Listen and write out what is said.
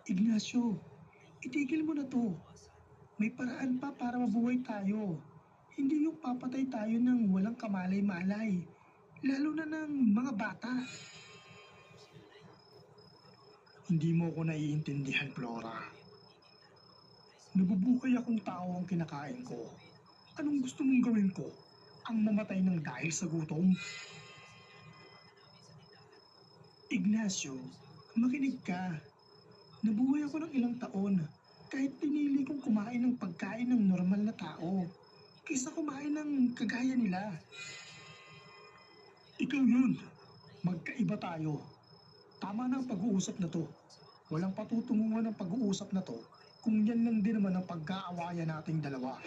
Ignacio, itigil mo na 'to. May paraan pa para mabuhay tayo. Hindi yung papatay tayo ng walang kamalay-malay, lalo na ng mga bata. Hindi mo ako naiintindihan, Flora. Nabubuhay akong tao ang kinakain ko. Anong gusto mong gawin ko? Ang mamatay ng dahil sa gutom? Ignacio, makinig ka. Nabuhay ako ng ilang taon kahit pinili kong kumain ng pagkain ng normal na tao kaysa kumain ng kagaya nila. Ikaw yun. Magkaiba tayo. Tama na ang pag-uusap na to. Walang patutunguhan ng pag-uusap na to kung yan lang din naman ang pagkaawayan nating dalawa.